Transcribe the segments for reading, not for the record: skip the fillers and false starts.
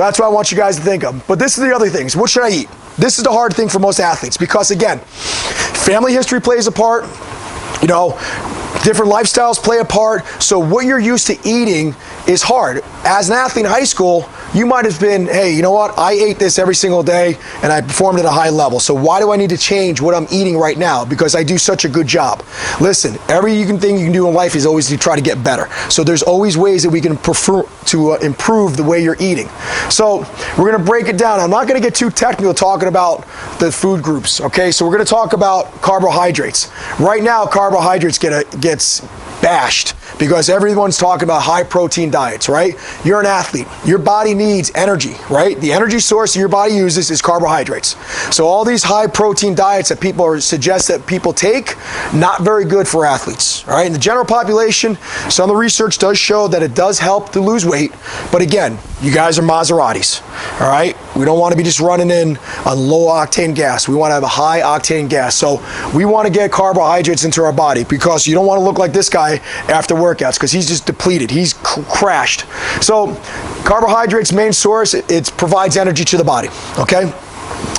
So that's what I want you guys to think of. But this is the other things. What should I eat? This is the hard thing for most athletes because, again, family history plays a part. You know, different lifestyles play a part. So what you're used to eating is hard. As an athlete in high school, you might have been, hey, you know what? I ate this every single day and I performed at a high level. So why do I need to change what I'm eating right now? Because I do such a good job. Listen, every thing you can do in life is always to try to get better. So there's always ways that we can improve the way you're eating. So we're going to break it down. I'm not going to get too technical talking about the food groups, okay? So we're going to talk about carbohydrates. Right now, carbohydrates gets bashed because everyone's talking about high protein diets, right? You're an athlete. Your body needs energy, right? The energy source your body uses is carbohydrates. So all these high protein diets that people suggest that people take, not very good for athletes, all right? In the general population, some of the research does show that it does help to lose weight, but again, you guys are Maseratis, all right? We don't want to be just running in on low octane gas. We want to have a high octane gas. So we want to get carbohydrates into our body because you don't want to look like this guy after workouts because he's just depleted. He's crashed. So carbohydrates, main source, it provides energy to the body, okay?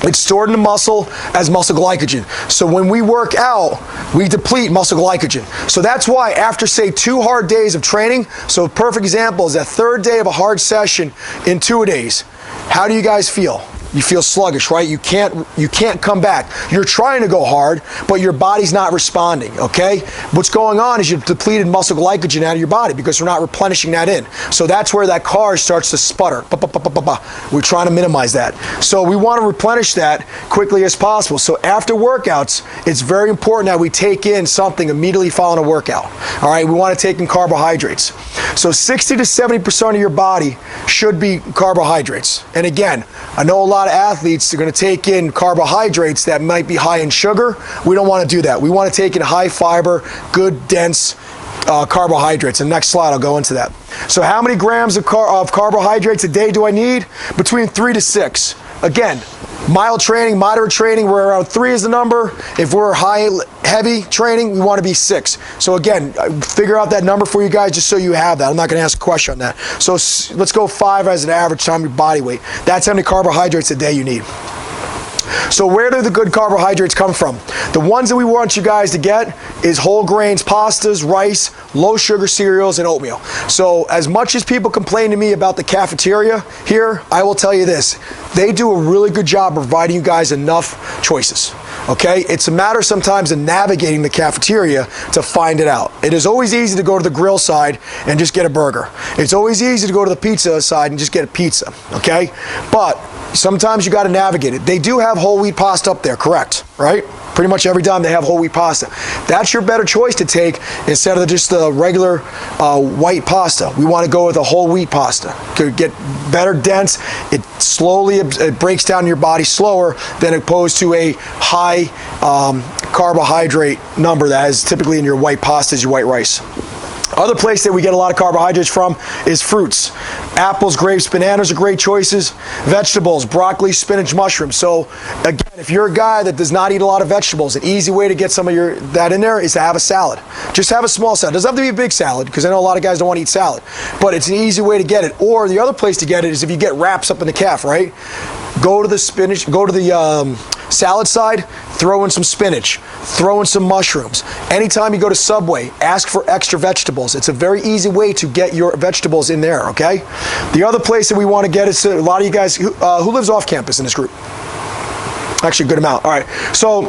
It's stored in the muscle as muscle glycogen. So when we work out, we deplete muscle glycogen. So that's why after, say, 2 hard days of training, so a perfect example is that 3rd day of a hard session in 2 days, how do you guys feel? You feel sluggish, right? You can't come back. You're trying to go hard, but your body's not responding, okay? What's going on is you've depleted muscle glycogen out of your body because we're not replenishing that in. So that's where that car starts to sputter. We're trying to minimize that. So we want to replenish that quickly as possible. So after workouts, it's very important that we take in something immediately following a workout. All right, we want to take in carbohydrates. So 60 to 70% of your body should be carbohydrates. And again, I know a lot of athletes are going to take in carbohydrates that might be high in sugar. We don't want to do that. We want to take in high fiber, good, dense carbohydrates. And next slide, I'll go into that. So how many grams of carbohydrates a day do I need? Between 3 to 6. Again, mild training, moderate training, we're around 3 is the number. If we're heavy training, we want to be 6. So again, figure out that number for you guys just so you have that. I'm not going to ask a question on that. So let's go 5 as an average time of your body weight. That's how many carbohydrates a day you need. So where do the good carbohydrates come from? The ones that we want you guys to get is whole grains, pastas, rice, low sugar cereals, and oatmeal. So as much as people complain to me about the cafeteria here, I will tell you this. They do a really good job providing you guys enough choices. Okay? It's a matter sometimes of navigating the cafeteria to find it out. It is always easy to go to the grill side and just get a burger. It's always easy to go to the pizza side and just get a pizza. Okay? But sometimes you got to navigate it. They do have whole wheat pasta up there, correct? Right? Pretty much every time they have whole wheat pasta. That's your better choice to take instead of just the regular white pasta. We want to go with a whole wheat pasta to get better dense. It slowly it breaks down in your body slower than opposed to a high carbohydrate number that is typically in your white pasta is your white rice. Other place that we get a lot of carbohydrates from is fruits. Apples, grapes, bananas are great choices. Vegetables, broccoli, spinach, mushrooms. So again, if you're a guy that does not eat a lot of vegetables, an easy way to get some of that in there is to have a salad. Just have a small salad. It doesn't have to be a big salad because I know a lot of guys don't want to eat salad. But it's an easy way to get it. Or the other place to get it is if you get wraps up in the calf, right? Go to the spinach, go to the salad side, throw in some spinach, throw in some mushrooms. Anytime you go to Subway, ask for extra vegetables. It's a very easy way to get your vegetables in there, okay? The other place that we want to get is a lot of you guys, who lives off campus in this group? Actually, a good amount. All right, so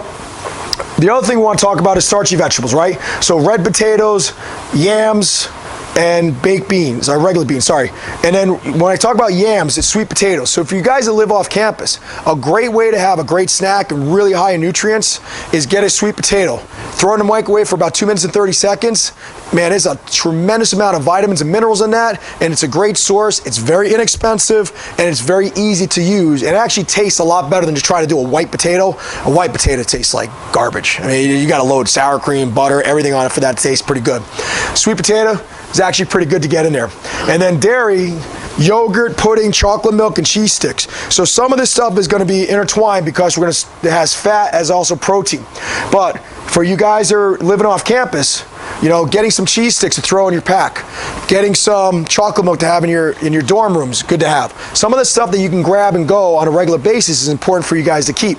the other thing we want to talk about is starchy vegetables, right? So red potatoes, yams, and baked beans, or regular beans, sorry. And then when I talk about yams, it's sweet potatoes. So for you guys that live off campus, a great way to have a great snack and really high in nutrients is get a sweet potato. Throw it in the microwave for about 2 minutes and 30 seconds. Man, there's a tremendous amount of vitamins and minerals in that, and it's a great source. It's very inexpensive, and it's very easy to use. It actually tastes a lot better than just trying to do a white potato. A white potato tastes like garbage. I mean, you got to load sour cream, butter, everything on it for that to taste pretty good. Sweet potato is actually pretty good to get in there. And then dairy, yogurt, pudding, chocolate milk, and cheese sticks. So some of this stuff is going to be intertwined because it has fat as also protein. But for you guys that are living off campus, You know, getting some cheese sticks to throw in your pack. Getting some chocolate milk to have in your dorm rooms, good to have. Some of the stuff that you can grab and go on a regular basis is important for you guys to keep.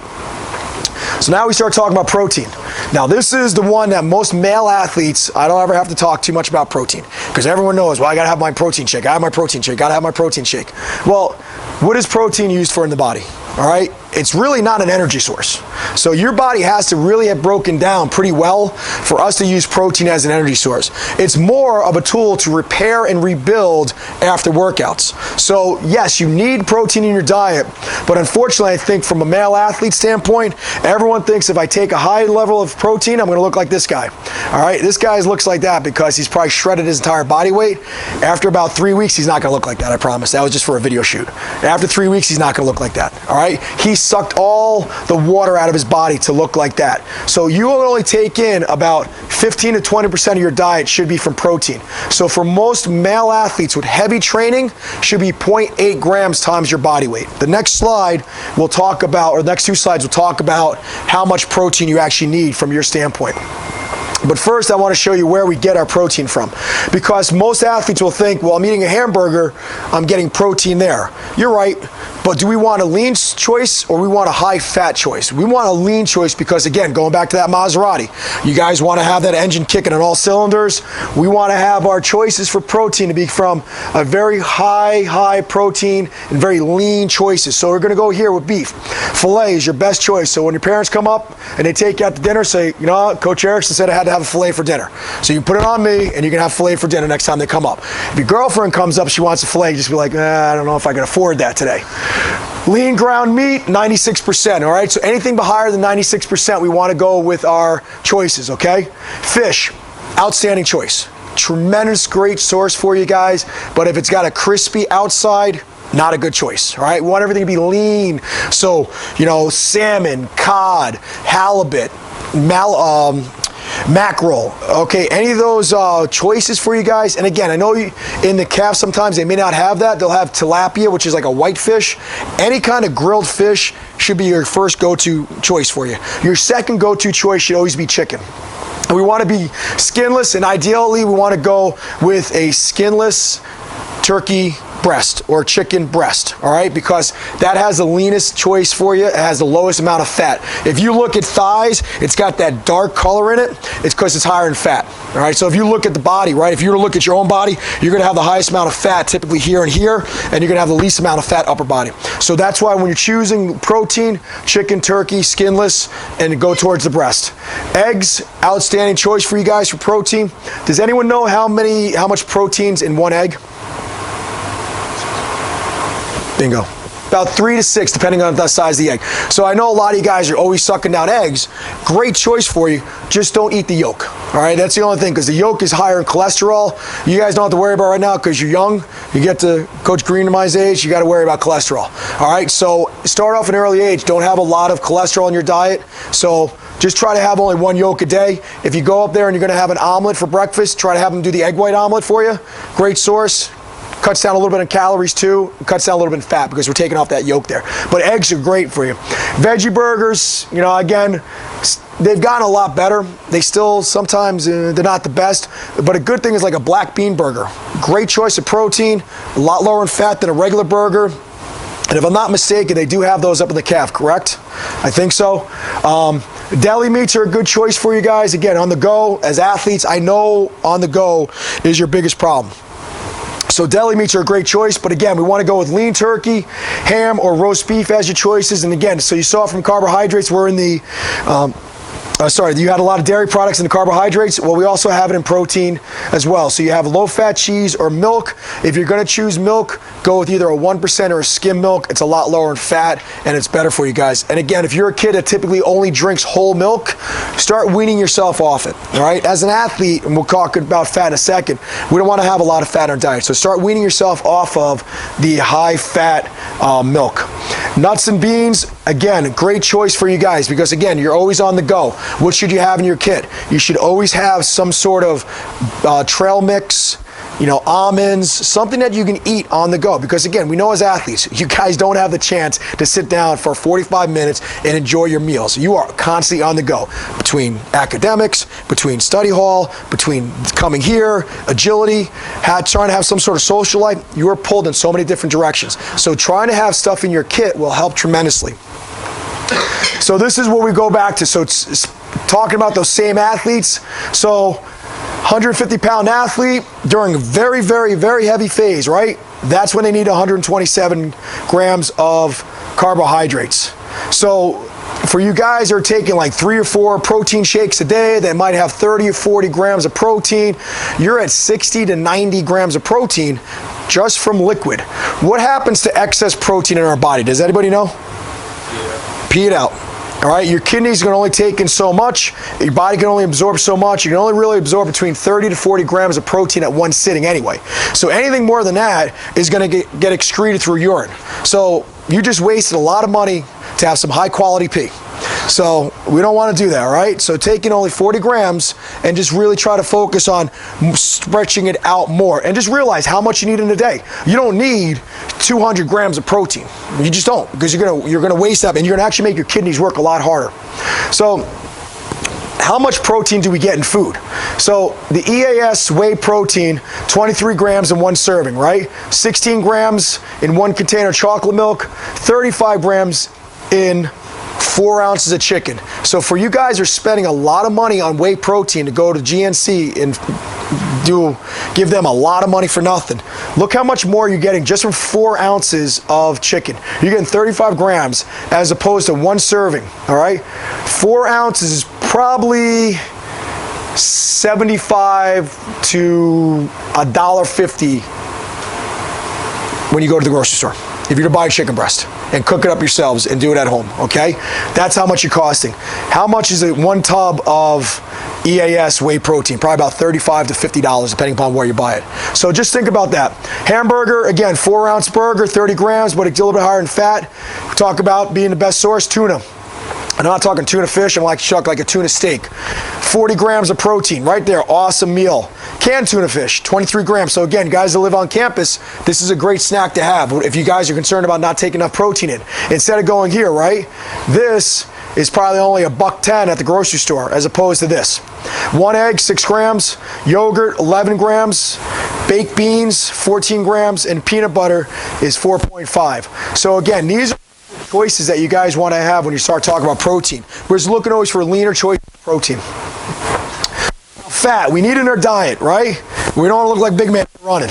So now we start talking about protein. Now this is the one that most male athletes, I don't ever have to talk too much about protein, because everyone knows, well, I gotta have my protein shake, I have my protein shake, gotta have my protein shake. Well, what is protein used for in the body? All right, it's really not an energy source. So your body has to really have broken down pretty well for us to use protein as an energy source. It's more of a tool to repair and rebuild after workouts. So yes, you need protein in your diet, but unfortunately I think from a male athlete standpoint, everyone thinks if I take a high level of protein, I'm gonna look like this guy. All right, this guy looks like that because he's probably shredded his entire body weight. After about 3 weeks, he's not gonna look like that, I promise. That was just for a video shoot. After 3 weeks, he's not gonna look like that, all right? He sucked all the water out of his body to look like that. So you will only take in about 15 to 20% of your diet should be from protein. So for most male athletes with heavy training, should be 0.8 grams times your body weight. The next slide we'll talk about, or the next two slides will talk about how much protein you actually need from your standpoint. But first, I want to show you where we get our protein from. Because most athletes will think, well, I'm eating a hamburger, I'm getting protein there. You're right, but do we want a lean choice or we want a high-fat choice? We want a lean choice because, again, going back to that Maserati, you guys want to have that engine kicking on all cylinders. We want to have our choices for protein to be from a very high protein and very lean choices. So we're going to go here with beef. Filet is your best choice. So when your parents come up and they take you out to dinner, say, you know what, Coach Ericksen said I had to have a filet for dinner. So you put it on me and you can have filet for dinner next time they come up. If your girlfriend comes up, she wants a filet, just be like, I don't know if I can afford that today. Lean ground meat, 96%, all right? So anything higher than 96%, we want to go with our choices, okay? Fish, outstanding choice. Tremendous, great source for you guys, but if it's got a crispy outside, not a good choice, all right? We want everything to be lean. So, you know, salmon, cod, halibut, mackerel, okay, any of those choices for you guys. And again, I know in the calf sometimes they may not have that. They'll have tilapia, which is like a white fish. Any kind of grilled fish should be your first go-to choice for you. Your second go-to choice should always be chicken. We want to be skinless, and ideally we want to go with a skinless turkey breast or chicken breast, all right, because that has the leanest choice for you. It has the lowest amount of fat. If you look at thighs, it's got that dark color in it. It's because it's higher in fat, all right? So if you look at the body, right, if you were to look at your own body, you're going to have the highest amount of fat typically here and here, and you're going to have the least amount of fat upper body. So that's why when you're choosing protein, chicken, turkey, skinless, and go towards the breast. Eggs, outstanding choice for you guys for protein. Does anyone know how much protein's in one egg? Bingo. About 3 to 6, depending on the size of the egg. So I know a lot of you guys are always sucking down eggs. Great choice for you. Just don't eat the yolk. All right, that's the only thing, because the yolk is higher in cholesterol. You guys don't have to worry about it right now because you're young. You get to Coach Green and my age, you got to worry about cholesterol. All right, so start off at an early age. Don't have a lot of cholesterol in your diet. So just try to have only one yolk a day. If you go up there and you're going to have an omelet for breakfast, try to have them do the egg white omelet for you. Great source. Cuts down a little bit in calories too, cuts down a little bit in fat because we're taking off that yolk there. But eggs are great for you. Veggie burgers, you know, again, they've gotten a lot better. They still, sometimes they're not the best, but a good thing is like a black bean burger. Great choice of protein, a lot lower in fat than a regular burger. And if I'm not mistaken, they do have those up in the calf, correct? I think so. Deli meats are a good choice for you guys. Again, on the go, as athletes, I know on the go is your biggest problem. So deli meats are a great choice, but again, we want to go with lean turkey, ham, or roast beef as your choices. And again, so you saw from carbohydrates, we're in the, you had a lot of dairy products in the carbohydrates. Well, we also have it in protein as well. So you have low-fat cheese or milk. If you're going to choose milk, go with either a 1% or a skim milk. It's a lot lower in fat, and it's better for you guys. And again, if you're a kid that typically only drinks whole milk, start weaning yourself off it, all right? As an athlete, and we'll talk about fat in a second, we don't want to have a lot of fat in our diet. So start weaning yourself off of the high-fat milk. Nuts and beans, again, a great choice for you guys because, again, you're always on the go. What should you have in your kit? You should always have some sort of trail mix, almonds, something that you can eat on the go. Because again, we know as athletes, you guys don't have the chance to sit down for 45 minutes and enjoy your meals. You are constantly on the go between academics, between study hall, between coming here, agility, trying to have some sort of social life. You are pulled in so many different directions. So trying to have stuff in your kit will help tremendously. So this is what we go back to. So it's talking about those same athletes. So 150-pound athlete during a very, very, very heavy phase, right? That's when they need 127 grams of carbohydrates. So for you guys who are taking like 3 or 4 protein shakes a day that might have 30 or 40 grams of protein, you're at 60 to 90 grams of protein just from liquid. What happens to excess protein in our body? Does anybody know? Pee it out. All right, your kidneys are going to only take in so much. Your body can only absorb so much. You can only really absorb between 30 to 40 grams of protein at one sitting anyway. So anything more than that is going to get excreted through urine. So you just wasted a lot of money to have some high quality pee. So we don't want to do that, all right? So taking only 40 grams and just really try to focus on stretching it out more. And just realize how much you need in a day. You don't need 200 grams of protein. You just don't, because you're gonna waste that, and you're gonna actually make your kidneys work a lot harder. So how much protein do we get in food? So the EAS whey protein, 23 grams in one serving, right? 16 grams in one container of chocolate milk, 35 grams in 4 ounces of chicken. So for you guys who are spending a lot of money on whey protein to go to GNC and give them a lot of money for nothing, look how much more you're getting just from 4 ounces of chicken. You're getting 35 grams as opposed to one serving, all right? 4 ounces is probably 75 to $1.50 when you go to the grocery store, if you're to buy a chicken breast and cook it up yourselves and do it at home, okay? That's how much you're costing. How much is it 1 tub of EAS whey protein? Probably about $35 to $50 depending upon where you buy it. So just think about that. Hamburger, again, 4 ounce burger, 30 grams, but it's a little bit higher in fat. We talk about being the best source, tuna. I'm not talking tuna fish, I'm like chuck like a tuna steak. 40 grams of protein, right there, awesome meal. Canned tuna fish, 23 grams. So again, guys that live on campus, this is a great snack to have if you guys are concerned about not taking enough protein in. Instead of going here, right, this is probably only $1.10 at the grocery store as opposed to this. 1 egg, 6 grams, yogurt, 11 grams, baked beans, 14 grams, and peanut butter is 4.5. So again, these are choices that you guys want to have when you start talking about protein. We're just looking always for leaner choice of protein. Fat, we need in our diet, right? We don't want to look like big man running,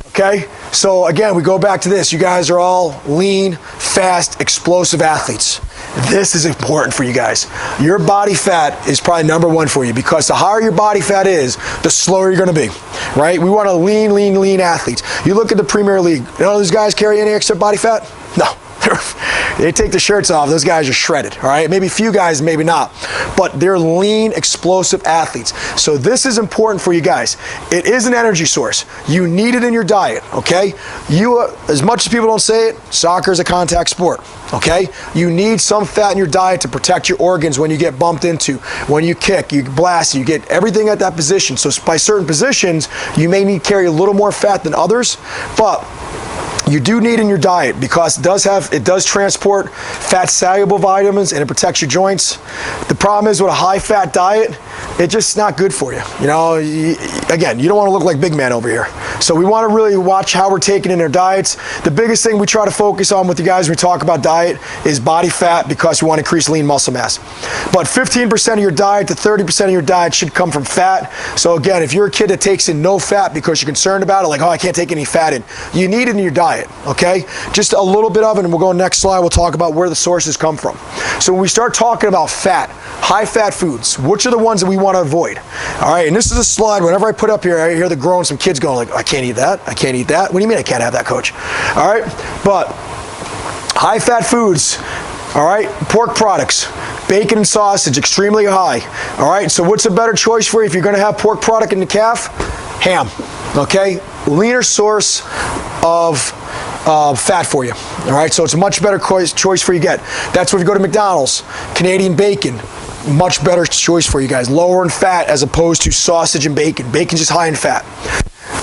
okay? So again, we go back to this. You guys are all lean, fast, explosive athletes. This is important for you guys. Your body fat is probably #1 for you, because the higher your body fat is, the slower you're going to be, right? We want a lean, lean, lean athletes. You look at the Premier League. You know those guys carry any extra body fat? No. They take the shirts off, those guys are shredded, all right? Maybe a few guys, maybe not. But they're lean, explosive athletes. So this is important for you guys. It is an energy source. You need it in your diet, okay? As much as people don't say it, soccer is a contact sport, okay? You need some fat in your diet to protect your organs when you get bumped into. When you kick, you blast, you get everything at that position. So by certain positions, you may need to carry a little more fat than others, but you do need in your diet, because it does transport fat soluble vitamins and it protects your joints. The problem is with a high fat diet, it's just not good for you. You know, again, you don't want to look like big man over here. So we want to really watch how we're taking in our diets. The biggest thing we try to focus on with you guys when we talk about diet is body fat, because we want to increase lean muscle mass. But 15% of your diet to 30% of your diet should come from fat. So again, if you're a kid that takes in no fat because you're concerned about it, like, oh, I can't take any fat in, you need it in your diet, okay? Just a little bit of it, and we'll go next slide. We'll talk about where the sources come from. So when we start talking about fat, high fat foods, which are the ones that we want to avoid? All right, and this is a slide, whenever I put up here, I hear some kids going like, I can't eat that, I can't eat that. What do you mean I can't have that, coach? All right, but high fat foods, all right, pork products, bacon and sausage, extremely high. All right, so what's a better choice for you if you're going to have pork product in the calf? Ham, okay? Leaner source of fat for you. All right, so it's a much better choice for you get. That's where you go to McDonald's. Canadian bacon, much better choice for you guys. Lower in fat as opposed to sausage and bacon. Bacon's just high in fat.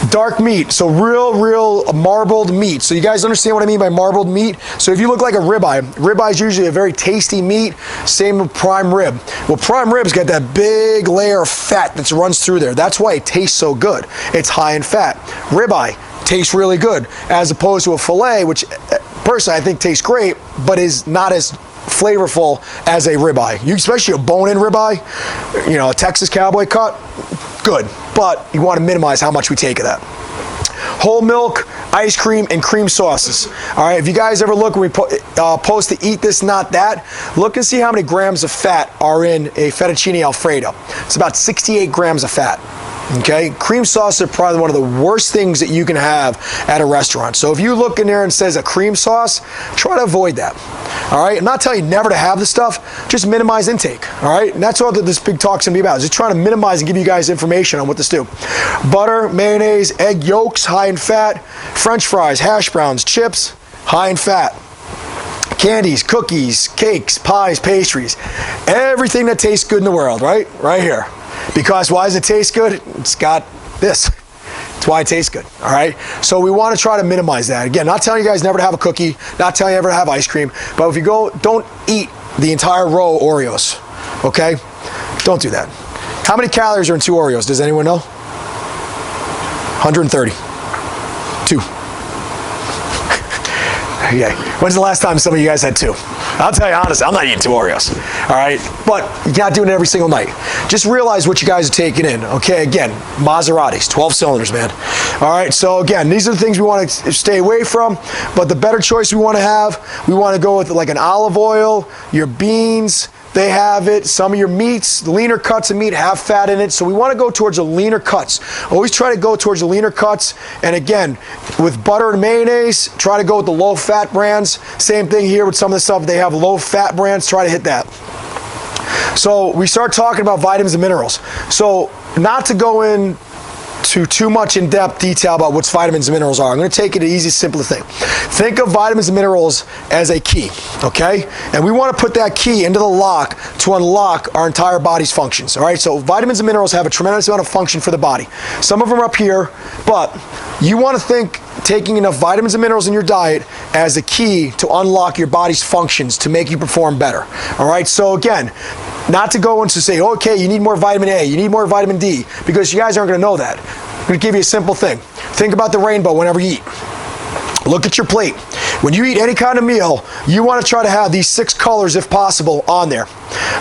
Dark meat, so real marbled meat. So you guys understand what I mean by marbled meat? So if you look like a ribeye is usually a very tasty meat. Same with prime rib. Well, prime rib's got that big layer of fat that runs through there. That's why it tastes so good. It's high in fat. Ribeye tastes really good, as opposed to a filet, which personally I think tastes great, but is not as flavorful as a ribeye. Especially a bone-in ribeye, you know, a Texas cowboy cut, good. But you want to minimize how much we take of that. Whole milk, ice cream, and cream sauces. All right, if you guys ever look when we post the eat this, not that, look and see how many grams of fat are in a fettuccine Alfredo. It's about 68 grams of fat. Okay, cream sauce are probably one of the worst things that you can have at a restaurant. So if you look in there and it says a cream sauce, try to avoid that. All right, I'm not telling you never to have the stuff, just minimize intake. All right, and that's all that this big talk's gonna be about, is just trying to minimize and give you guys information on what to do. Butter, mayonnaise, egg yolks, high in fat, French fries, hash browns, chips, high in fat. Candies, cookies, cakes, pies, pastries, everything that tastes good in the world, right? Right here. Because why does it taste good? It's got this. That's why it tastes good, all right? So we want to try to minimize that. Again, not telling you guys never to have a cookie, not telling you ever to have ice cream, but if you go, don't eat the entire row of Oreos, okay? Don't do that. How many calories are in 2 Oreos? Does anyone know? 130. 2. Okay. When's the last time some of you guys had 2? I'll tell you honestly, I'm not eating 2 Oreos, all right? But you're not doing it every single night. Just realize what you guys are taking in, okay? Again, Maseratis, 12 cylinders, man. All right, so again, these are the things we want to stay away from, but the better choice we want to have, we want to go with like an olive oil, your beans, they have it. Some of your meats, the leaner cuts of meat have fat in it, so we want to go towards the leaner cuts. Always try to go towards the leaner cuts, and again, with butter and mayonnaise, try to go with the low-fat brands. Same thing here with some of the stuff. They have low-fat brands. Try to hit that. So we start talking about vitamins and minerals. So not to go in to too much in-depth detail about what vitamins and minerals are. I'm going to take it an easy, simple thing. Think of vitamins and minerals as a key, okay? And we want to put that key into the lock to unlock our entire body's functions, all right? So vitamins and minerals have a tremendous amount of function for the body. Some of them are up here, but you want to think taking enough vitamins and minerals in your diet as a key to unlock your body's functions to make you perform better, all right? So again, not to go into say, okay, you need more vitamin A, you need more vitamin D, because you guys aren't going to know that. I'm going to give you a simple thing. Think about the rainbow whenever you eat. Look at your plate. When you eat any kind of meal, you want to try to have these 6 colors, if possible, on there.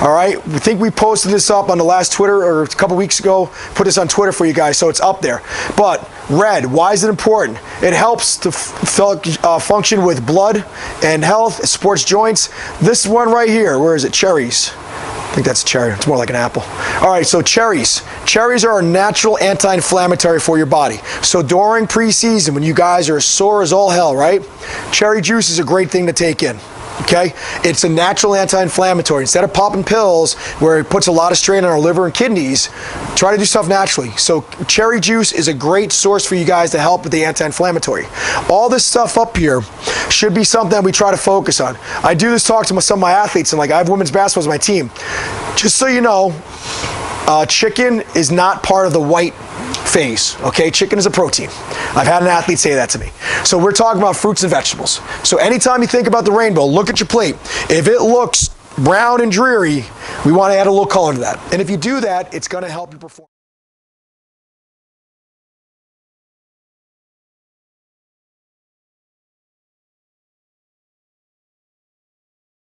All right? I think we posted this up on the last Twitter, or a couple weeks ago. Put this on Twitter for you guys, so it's up there. But red, why is it important? It helps to function with blood and health, supports joints. This one right here, where is it? Cherries. I think that's a cherry. It's more like an apple. All right, so cherries. Cherries are a natural anti-inflammatory for your body. So during preseason, when you guys are as sore as all hell, right? Cherry juice is a great thing to take in. Okay? It's a natural anti-inflammatory. Instead of popping pills where it puts a lot of strain on our liver and kidneys, try to do stuff naturally. So cherry juice is a great source for you guys to help with the anti-inflammatory. All this stuff up here should be something that we try to focus on. I do this talk to some of my athletes, and like I have women's basketball as my team. Just so you know, chicken is not part of the white phase, okay? Chicken is a protein. I've had an athlete say that to me. So we're talking about fruits and vegetables. So anytime you think about the rainbow, look at your plate. If it looks brown and dreary, we want to add a little color to that. And if you do that, it's going to help you perform.